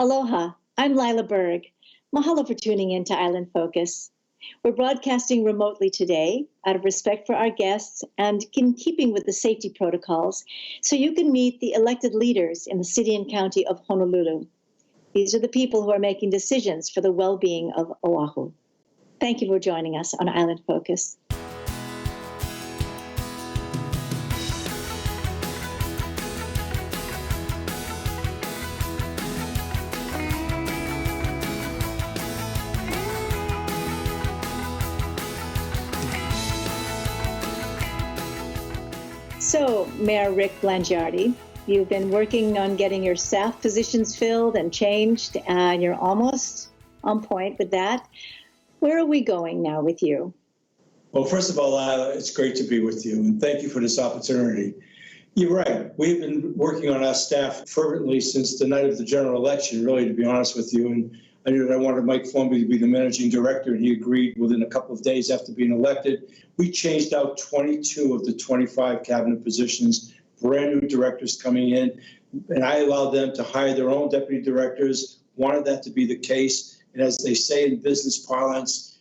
Aloha, I'm Lyla Berg. Mahalo for tuning in to Island Focus. We're broadcasting remotely today out of respect for our guests and in keeping with the safety protocols, so you can meet the elected leaders in the city and county of Honolulu. These are the people who are making decisions for the well-being of Oʻahu. Thank you for joining us on Island Focus. So, Mayor Rick Blangiardi, you've been working on getting your staff positions filled and changed, and you're almost on point with that. Where are we going now with you? Well, first of all, it's great to be with you, and thank you for this opportunity. You're right. We've been working on our staff fervently since the night of the general election, really, to be honest with you. And I knew that I wanted Mike Formby to be the managing director, and he agreed within a couple of days after being elected. We changed out 22 of the 25 cabinet positions, brand new directors coming in, and I allowed them to hire their own deputy directors, wanted that to be the case. And as they say in business parlance,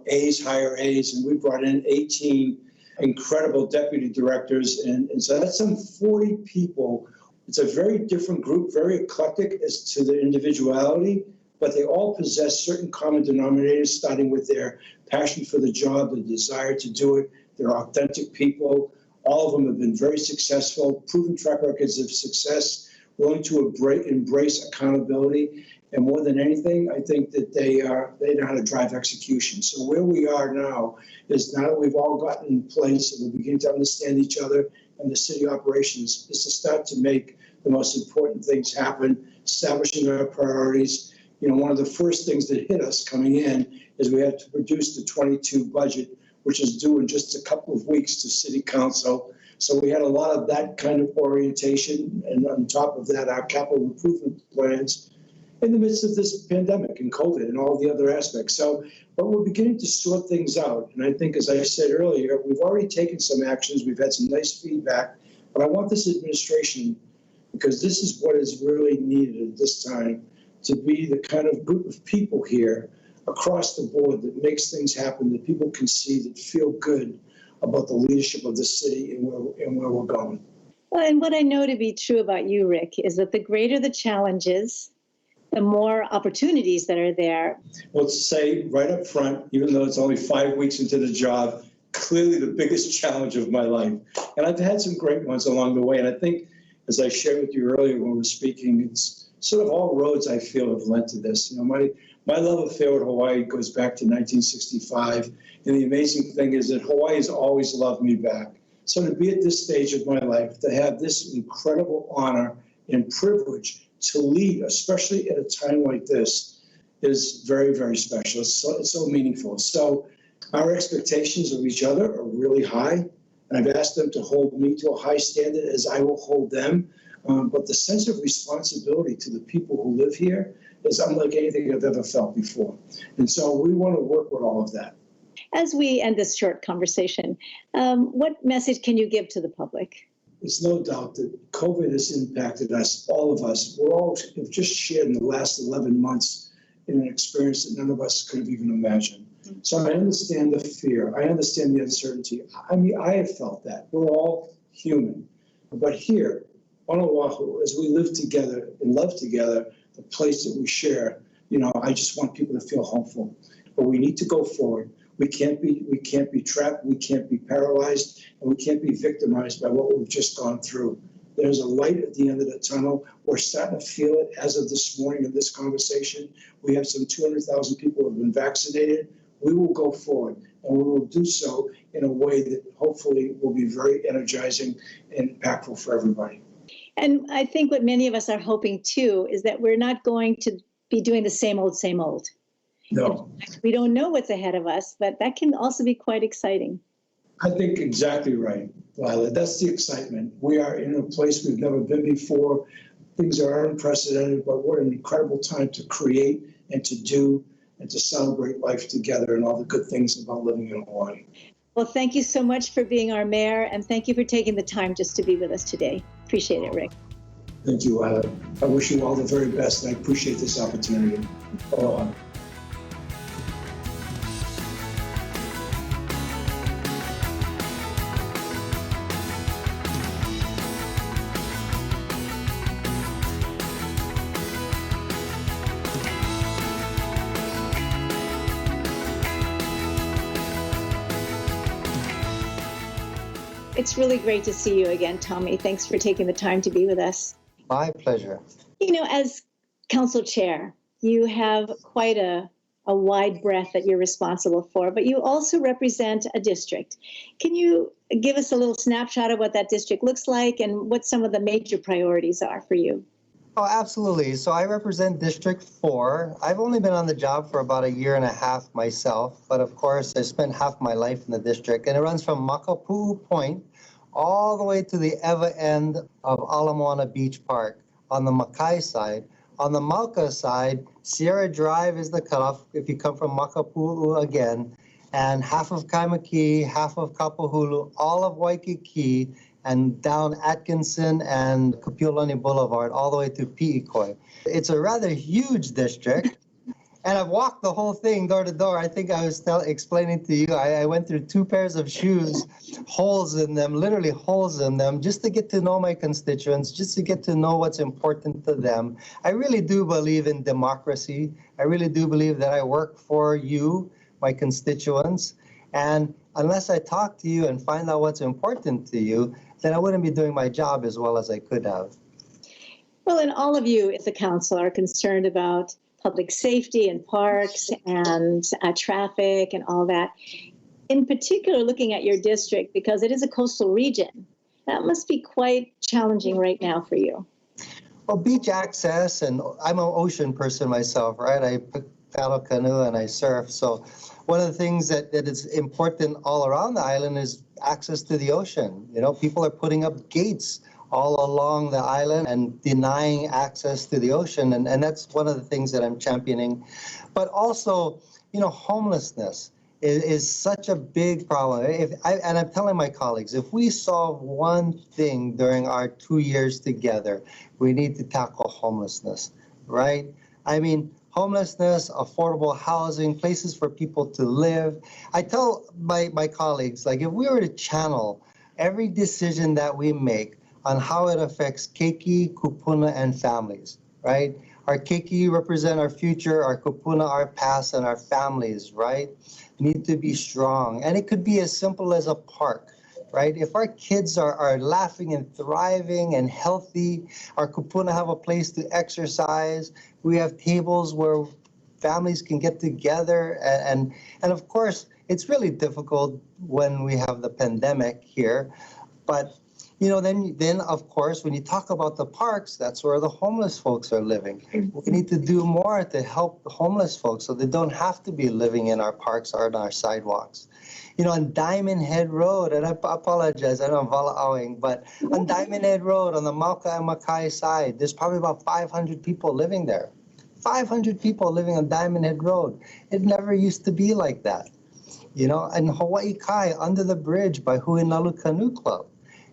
A's hire A's, and we brought in 18 incredible deputy directors. And so that's some 40 people. It's a very different group, very eclectic as to their individuality, but they all possess certain common denominators, starting with their passion for the job, the desire to do it. They're authentic people. All of them have been very successful, proven track records of success, willing to embrace accountability. And more than anything, I think that they know how to drive execution. So where we are now is, now that we've all gotten in place and we begin to understand each other and the city operations, is to start to make the most important things happen, establishing our priorities. One of the first things that hit us coming in is we had to produce the 22 budget, which is due in just a couple of weeks to City Council. So we had a lot of that kind of orientation, and on top of that, our capital improvement plans in the midst of this pandemic and COVID and all the other aspects. But we're beginning to sort things out. And I think, as I said earlier, we've already taken some actions. We've had some nice feedback. But I want this administration, because this is what is really needed at this time, to be the kind of group of people here across the board that makes things happen, that people can see, that feel good about the leadership of the city and where we're going. Well, and what I know to be true about you, Rick, is that the greater the challenges, the more opportunities that are there. Well, to say right up front, even though it's only 5 weeks into the job, clearly the biggest challenge of my life. And I've had some great ones along the way. And I think, as I shared with you earlier when we were speaking, it's sort of all roads I feel have led to this. My love affair with Hawaii goes back to 1965. And the amazing thing is that Hawaii has always loved me back. So to be at this stage of my life, to have this incredible honor and privilege to lead, especially at a time like this, is very, very special. It's so meaningful. So our expectations of each other are really high. And I've asked them to hold me to a high standard, as I will hold them. But the sense of responsibility to the people who live here is unlike anything I've ever felt before. And so we want to work with all of that. As we end this short conversation, what message can you give to the public? There's no doubt that COVID has impacted us, all of us. We all have just shared in the last 11 months in an experience that none of us could have even imagined. So I understand the fear. I understand the uncertainty. I have felt that. We're all human. But here on Oʻahu, as we live together and love together, the place that we share, I just want people to feel hopeful. But we need to go forward. We can't be trapped. We can't be paralyzed, and we can't be victimized by what we've just gone through. There's a light at the end of the tunnel. We're starting to feel it as of this morning in this conversation. We have some 200,000 people who have been vaccinated. We will go forward, and we will do so in a way that hopefully will be very energizing and impactful for everybody. And I think what many of us are hoping too is that we're not going to be doing the same old, same old. No. We don't know what's ahead of us, but that can also be quite exciting. I think exactly right, Lyla. That's the excitement. We are in a place we've never been before. Things are unprecedented, but what an incredible time to create and to do and to celebrate life together and all the good things about living in Hawaii. Well, thank you so much for being our mayor, and thank you for taking the time just to be with us today. Appreciate it, Rick. Thank you, Lyla. I wish you all the very best, and I appreciate this opportunity. Aloha. It's really great to see you again, Tommy. Thanks for taking the time to be with us. My pleasure. You know, as council chair, you have quite a wide breadth that you're responsible for, but you also represent a district. Can you give us a little snapshot of what that district looks like and what some of the major priorities are for you? Oh, absolutely. So I represent District 4. I've only been on the job for about 1.5 years myself, but of course I spent half my life in the district, and it runs from Makapu'u Point all the way to the ever end of Ala Moana Beach Park on the Makai side. On the Mauka side, Sierra Drive is the cutoff if you come from Makapu'u again, and half of Kaimaki, half of Kapahulu, all of Waikiki, and down Atkinson and Kapiolani Boulevard all the way to Pi'ikoi. It's a rather huge district, and I've walked the whole thing door to door. I think I was explaining to you, I went through 2 pairs of shoes, holes in them, literally holes in them, just to get to know my constituents, just to get to know what's important to them. I really do believe in democracy. I really do believe that I work for you, my constituents, and unless I talk to you and find out what's important to you, then I wouldn't be doing my job as well as I could have. Well, and all of you at the council are concerned about public safety and parks and traffic and all that. In particular, looking at your district, because it is a coastal region, that must be quite challenging right now for you. Well, beach access, and I'm an ocean person myself, right? I paddle canoe and I surf. So one of the things that is important all around the island is access to the ocean. You know, people are putting up gates all along the island and denying access to the ocean. And that's one of the things that I'm championing. But also, you know, homelessness is such a big problem. And I'm telling my colleagues, if we solve one thing during our 2 years together, we need to tackle homelessness, right? I mean, homelessness, affordable housing, places for people to live. I tell my colleagues, like, if we were to channel every decision that we make on how it affects keiki, kupuna, and families, right? Our keiki represent our future, our kupuna, our past, and our families, right? Need to be strong. And it could be as simple as a park, right? If our kids are laughing and thriving and healthy, our kupuna have a place to exercise, we have tables where families can get together, and of course, it's really difficult when we have the pandemic here, but you know, then of course, when you talk about the parks, that's where the homeless folks are living. We need to do more to help the homeless folks so they don't have to be living in our parks or on our sidewalks. You know, on Diamond Head Road, and I apologize, I know I'm vala'awing, but on Diamond Head Road, on the Mauka and Makai side, there's probably about 500 people living there. 500 people living on Diamond Head Road. It never used to be like that. You know, in Hawaii Kai, under the bridge by Huinalu Canoe Club,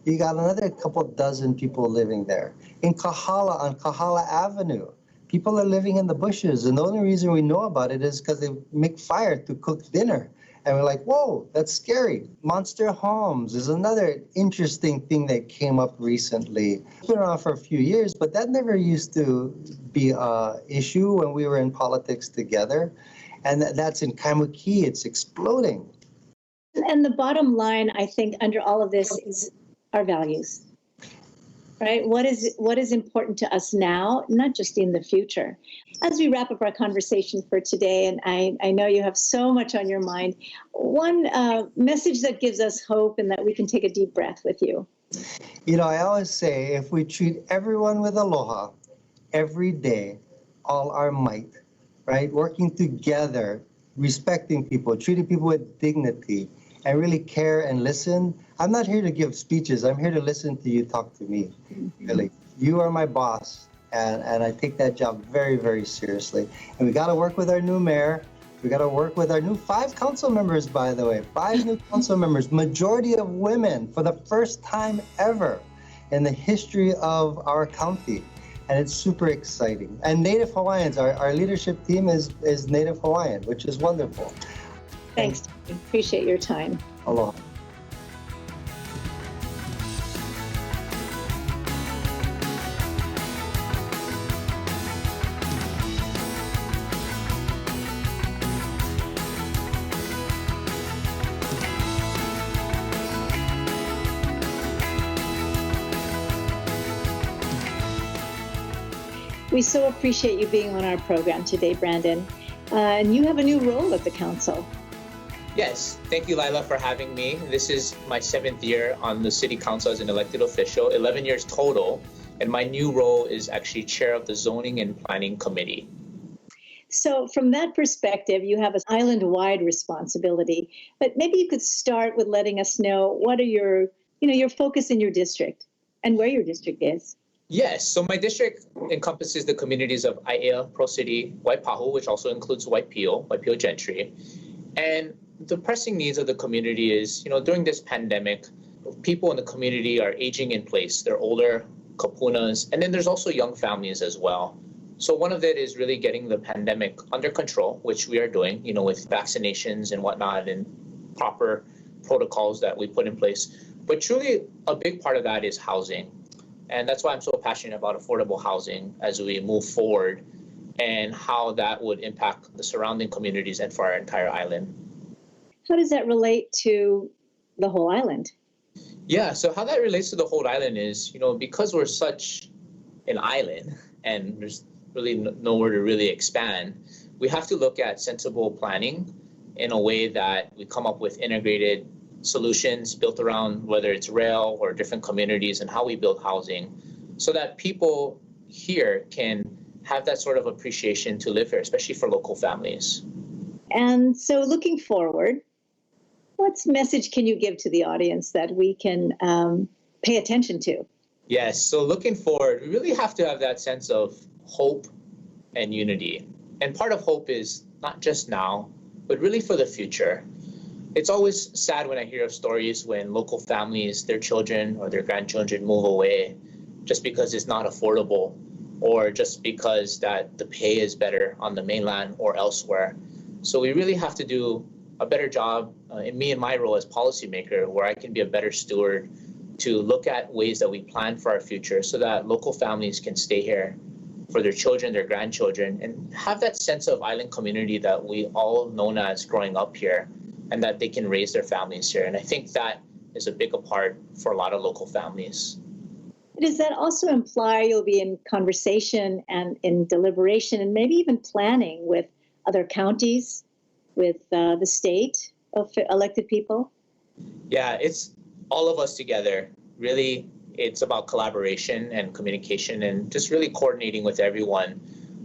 you got another couple dozen people living there. In Kahala, on Kahala Avenue, people are living in the bushes, and the only reason we know about it is because they make fire to cook dinner. And we're like, whoa, that's scary. Monster Homes is another interesting thing that came up recently. It's been around for a few years, but that never used to be an issue when we were in politics together. And that's in Kaimuki, it's exploding. And the bottom line, I think, under all of this is our values, right? What is important to us now, not just in the future. As we wrap up our conversation for today, and I know you have so much on your mind, one message that gives us hope and that we can take a deep breath with you. You know, I always say, if we treat everyone with aloha every day, all our might, right? Working together, respecting people, treating people with dignity, and really care and listen. I'm not here to give speeches. I'm here to listen to you talk to me. Really, you are my boss, and I take that job very, very seriously. And we got to work with our new mayor. We got to work with our new 5 council members, by the way, 5 new council members, majority of women for the first time ever in the history of our county. and it's super exciting. And Native Hawaiians, our leadership team is Native Hawaiian, which is wonderful. Thanks. Appreciate your time. Aloha. We so appreciate you being on our program today, Brandon. And you have a new role at the council. Yes, thank you, Lyla, for having me. This is my 7th year on the City Council as an elected official, 11 years total, and my new role is actually chair of the Zoning and Planning Committee. So from that perspective, you have an island-wide responsibility, but maybe you could start with letting us know what are your focus in your district and where your district is. Yes, so my district encompasses the communities of Aiea, Pro City, Waipahu, which also includes Waipio Gentry. And the pressing needs of the community is, during this pandemic, people in the community are aging in place. They're older, kapunas, and then there's also young families as well. So one of it is really getting the pandemic under control, which we are doing, with vaccinations and whatnot and proper protocols that we put in place. But truly a big part of that is housing. And that's why I'm so passionate about affordable housing as we move forward and how that would impact the surrounding communities and for our entire island. How does that relate to the whole island? Yeah, so how that relates to the whole island is, because we're such an island and there's really nowhere to really expand, we have to look at sensible planning in a way that we come up with integrated solutions built around whether it's rail or different communities and how we build housing so that people here can have that sort of appreciation to live here, especially for local families. And so looking forward, what message can you give to the audience that we can pay attention to? Yes, so looking forward, we really have to have that sense of hope and unity. And part of hope is not just now, but really for the future. It's always sad when I hear of stories when local families, their children or their grandchildren move away just because it's not affordable or just because that the pay is better on the mainland or elsewhere. So we really have to do a better job in me and my role as policymaker where I can be a better steward to look at ways that we plan for our future so that local families can stay here for their children, their grandchildren, and have that sense of island community that we all known as growing up here, and that they can raise their families here. And I think that is a big part for a lot of local families. Does that also imply you'll be in conversation and in deliberation and maybe even planning with other counties, with the state of elected people? Yeah, it's all of us together. Really, it's about collaboration and communication and just really coordinating with everyone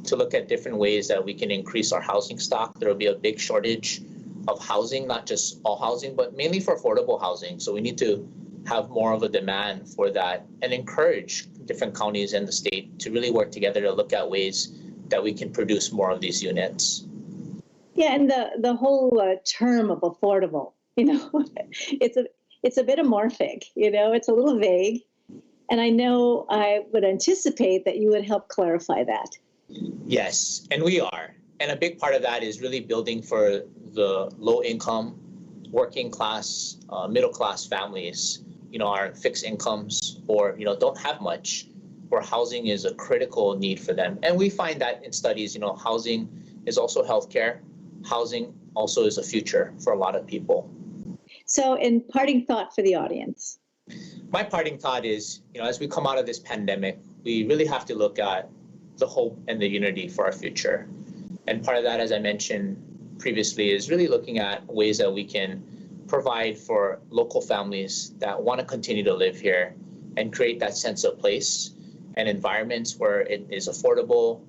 to look at different ways that we can increase our housing stock. There will be a big shortage of housing, not just all housing, but mainly for affordable housing. So we need to have more of a demand for that and encourage different counties and the state to really work together to look at ways that we can produce more of these units. Yeah, and the whole term of affordable, it's a bit amorphic, it's a little vague. And I know I would anticipate that you would help clarify that. Yes, and we are. And a big part of that is really building for the low income, working class, middle class families, are fixed incomes or, don't have much, where housing is a critical need for them. And we find that in studies, housing is also healthcare. Housing also is a future for a lot of people. So in parting thought for the audience. My parting thought is, as we come out of this pandemic, we really have to look at the hope and the unity for our future. And part of that, as I mentioned previously, is really looking at ways that we can provide for local families that want to continue to live here and create that sense of place and environments where it is affordable,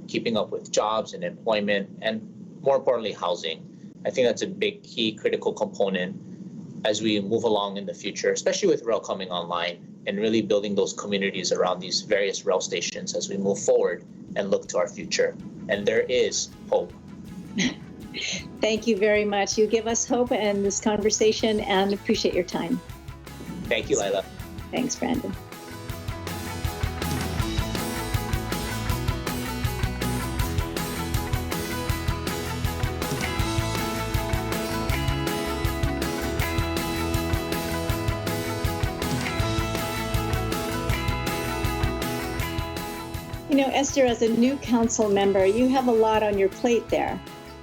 keeping up with jobs and employment, and more importantly, housing. I think that's a big, key, critical component as we move along in the future, especially with rail coming online and really building those communities around these various rail stations as we move forward and look to our future. And there is hope. Thank you very much. You give us hope in this conversation and appreciate your time. Thank you, Lyla. Thanks, Brandon. You know, Esther, as a new council member, you have a lot on your plate there.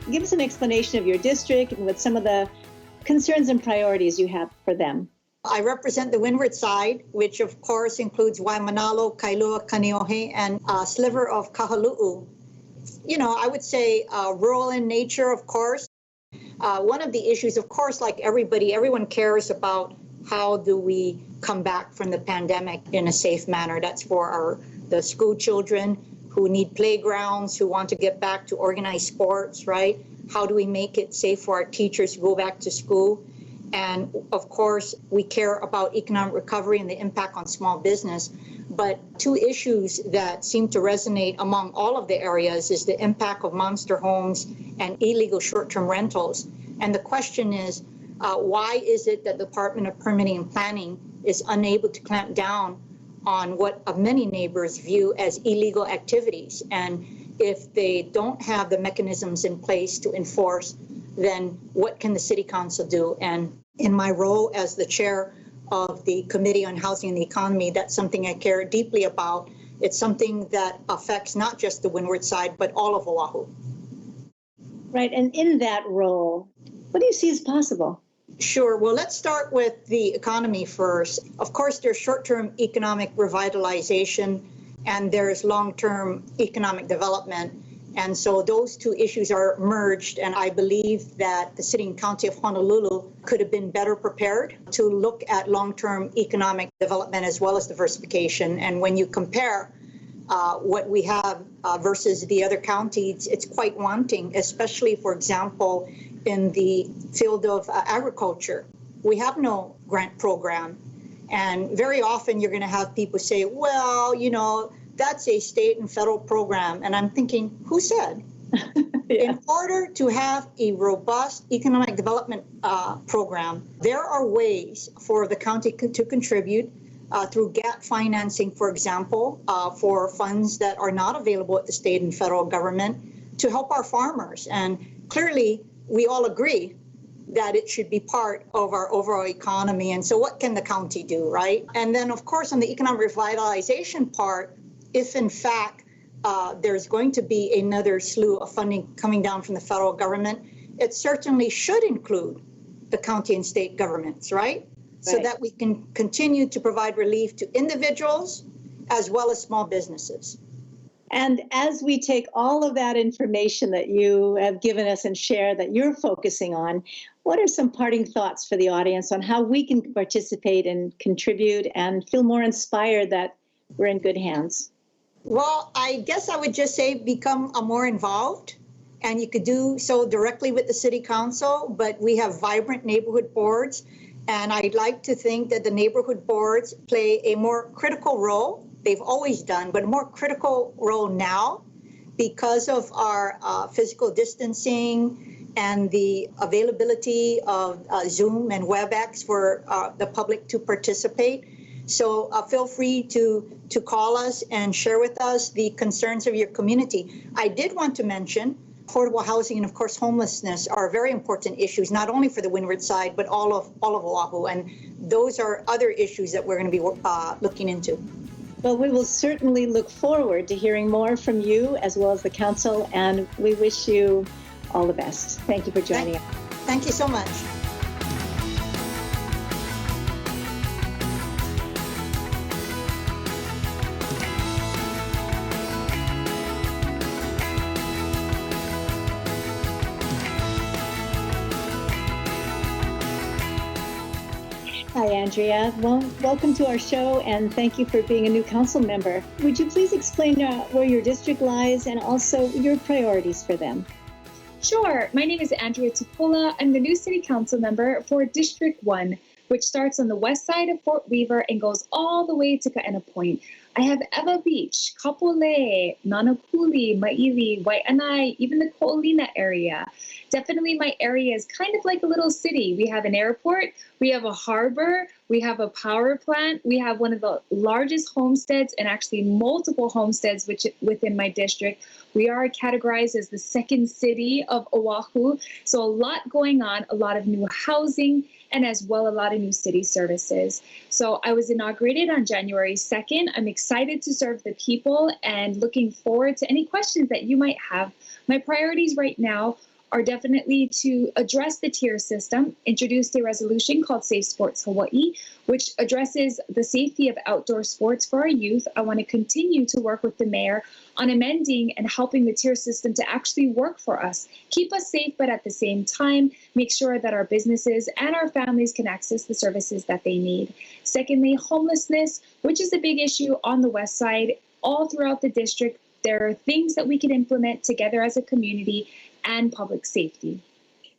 Give us an explanation of your district and what some of the concerns and priorities you have for them. I represent the windward side, which of course includes Waimanalo, Kailua, Kaneohe, and a sliver of Kahului. You know, I would say rural in nature, of course. One of the issues, of course, like everyone cares about how do we come back from the pandemic in a safe manner. That's for the school children who need playgrounds, who want to get back to organized sports, right? How do we make it safe for our teachers to go back to school? And of course, we care about economic recovery and the impact on small business. But two issues that seem to resonate among all of the areas is the impact of monster homes and illegal short-term rentals. And the question is, why is it that the Department of Permitting and Planning is unable to clamp down on what many neighbors view as illegal activities? And if they don't have the mechanisms in place to enforce, then what can the City Council do? And in my role as the chair of the Committee on Housing and the Economy, that's something I care deeply about. It's something that affects not just the windward side, but all of Oʻahu. Right, and in that role, what do you see as possible? Sure. Well, let's start with the economy first. Of course, there's short-term economic revitalization and there's long-term economic development. And so those two issues are merged, and I believe that the City and County of Honolulu could have been better prepared to look at long-term economic development as well as diversification. And when you compare what we have versus the other counties, it's quite wanting, especially, for example, in the field of agriculture. We have no grant program. And very often you're going to have people say, well, you know, that's a state and federal program. And I'm thinking, who said? Yeah. In order to have a robust economic development program, there are ways for the county to contribute through gap financing, for example, for funds that are not available at the state and federal government to help our farmers. And clearly, we all agree that it should be part of our overall economy. And so what can the county do, right? And then, of course, on the economic revitalization part, if in fact there's going to be another slew of funding coming down from the federal government, it certainly should include the county and state governments, right? So that we can continue to provide relief to individuals as well as small businesses. And as we take all of that information that you have given us and share that you're focusing on, what are some parting thoughts for the audience on how we can participate and contribute and feel more inspired that we're in good hands? Well, I guess I would just say become more involved, and you could do so directly with the City Council, but we have vibrant neighborhood boards, and I'd like to think that the neighborhood boards play a more critical role. They've always done, but a more critical role now because of our physical distancing and the availability of Zoom and WebEx for the public to participate. So feel free to call us and share with us the concerns of your community. I did want to mention affordable housing and, of course, homelessness are very important issues, not only for the windward side, but all of Oʻahu. And those are other issues that we're going to be looking into. Well, we will certainly look forward to hearing more from you as well as the council, and we wish you all the best. Thank you for joining us. Thank you so much. Hi, Andrea. Well, welcome to our show, and thank you for being a new council member. Would you please explain where your district lies and also your priorities for them? Sure. My name is Andrea Tupola. I'm the new city council member for District 1, which starts on the west side of Fort Weaver and goes all the way to Kaena Point. I have Ewa Beach, Kapolei, Nanakuli, Maili, Waianae, even the Ko'olina area. Definitely my area is kind of like a little city. We have an airport, we have a harbor, we have a power plant, we have one of the largest homesteads and actually multiple homesteads within my district. We are categorized as the second city of Oʻahu. So a lot going on, a lot of new housing, and as well a lot of new city services. So I was inaugurated on January 2nd. I'm excited to serve the people and looking forward to any questions that you might have. My priorities right now are definitely to address the tier system, introduce a resolution called Safe Sports Hawaii, which addresses the safety of outdoor sports for our youth. I want to continue to work with the mayor on amending and helping the tier system to actually work for us, keep us safe, but at the same time, make sure that our businesses and our families can access the services that they need. Secondly, homelessness, which is a big issue on the west side, all throughout the district. There are things that we can implement together as a community, and public safety.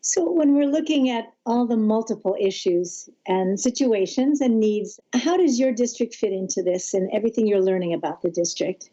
So when we're looking at all the multiple issues and situations and needs, how does your district fit into this and everything you're learning about the district?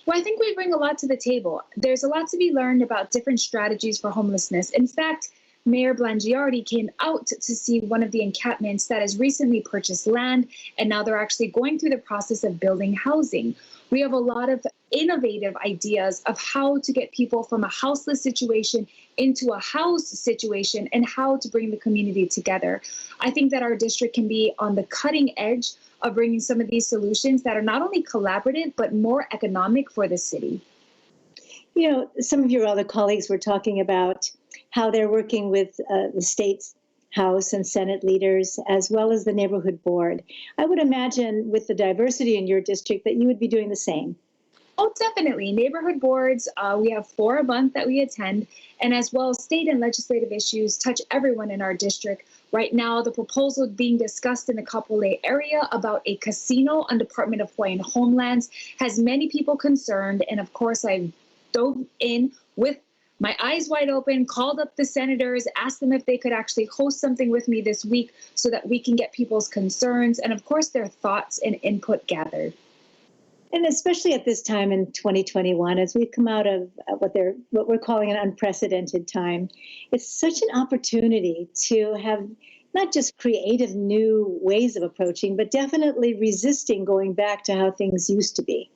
Well, I think we bring a lot to the table. There's a lot to be learned about different strategies for homelessness. In fact, Mayor Blangiardi came out to see one of the encampments that has recently purchased land, and now they're actually going through the process of building housing. We have a lot of innovative ideas of how to get people from a houseless situation into a housed situation and how to bring the community together. I think that our district can be on the cutting edge of bringing some of these solutions that are not only collaborative, but more economic for the city. You know, some of your other colleagues were talking about how they're working with the state's House and Senate leaders, as well as the neighborhood board. I would imagine with the diversity in your district that you would be doing the same. Oh, definitely. Neighborhood boards, we have 4 a month that we attend, and as well as state and legislative issues touch everyone in our district. Right now, the proposal being discussed in the Kapolei area about a casino on Department of Hawaiian Homelands has many people concerned, and of course, I dove in with my eyes wide open, called up the senators, asked them if they could actually host something with me this week so that we can get people's concerns and, of course, their thoughts and input gathered. And especially at this time in 2021, as we've come out of what we're calling an unprecedented time, it's such an opportunity to have not just creative new ways of approaching, but definitely resisting going back to how things used to be.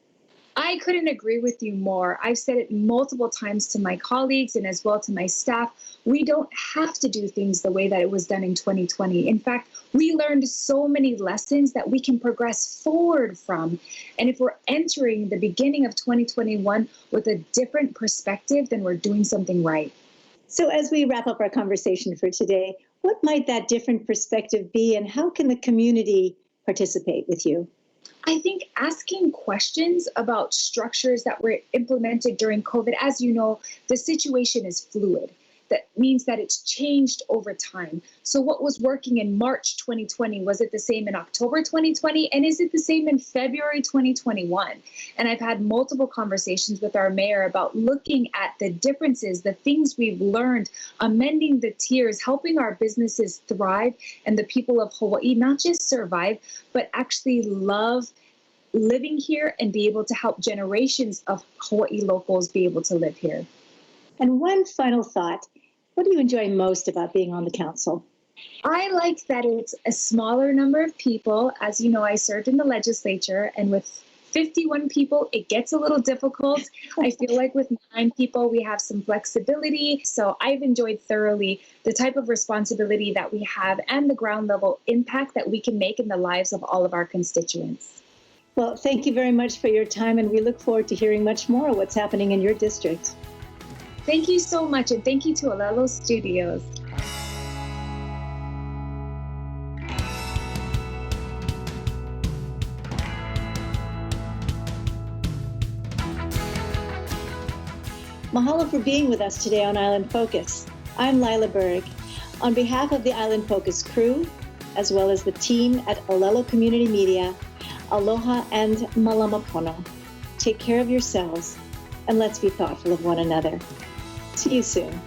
I couldn't agree with you more. I've said it multiple times to my colleagues and as well to my staff. We don't have to do things the way that it was done in 2020. In fact, we learned so many lessons that we can progress forward from. And if we're entering the beginning of 2021 with a different perspective, then we're doing something right. So as we wrap up our conversation for today, what might that different perspective be, and how can the community participate with you? I think asking questions about structures that were implemented during COVID, as you know, the situation is fluid. That means that it's changed over time. So what was working in March 2020, was it the same in October 2020? And is it the same in February 2021? And I've had multiple conversations with our mayor about looking at the differences, the things we've learned, amending the tiers, helping our businesses thrive, and the people of Hawaii not just survive, but actually love living here and be able to help generations of Hawaii locals be able to live here. And one final thought. What do you enjoy most about being on the council? I like that it's a smaller number of people. As you know, I served in the legislature, and with 51 people, it gets a little difficult. I feel like with 9 people, we have some flexibility. So I've enjoyed thoroughly the type of responsibility that we have and the ground level impact that we can make in the lives of all of our constituents. Well, thank you very much for your time, and we look forward to hearing much more of what's happening in your district. Thank you so much, and thank you to ʻŌlelo Studios. Mahalo for being with us today on Island Focus. I'm Lyla Berg. On behalf of the Island Focus crew, as well as the team at Ōlelo Community Media, aloha and malama pono. Take care of yourselves, and let's be thoughtful of one another. See you soon.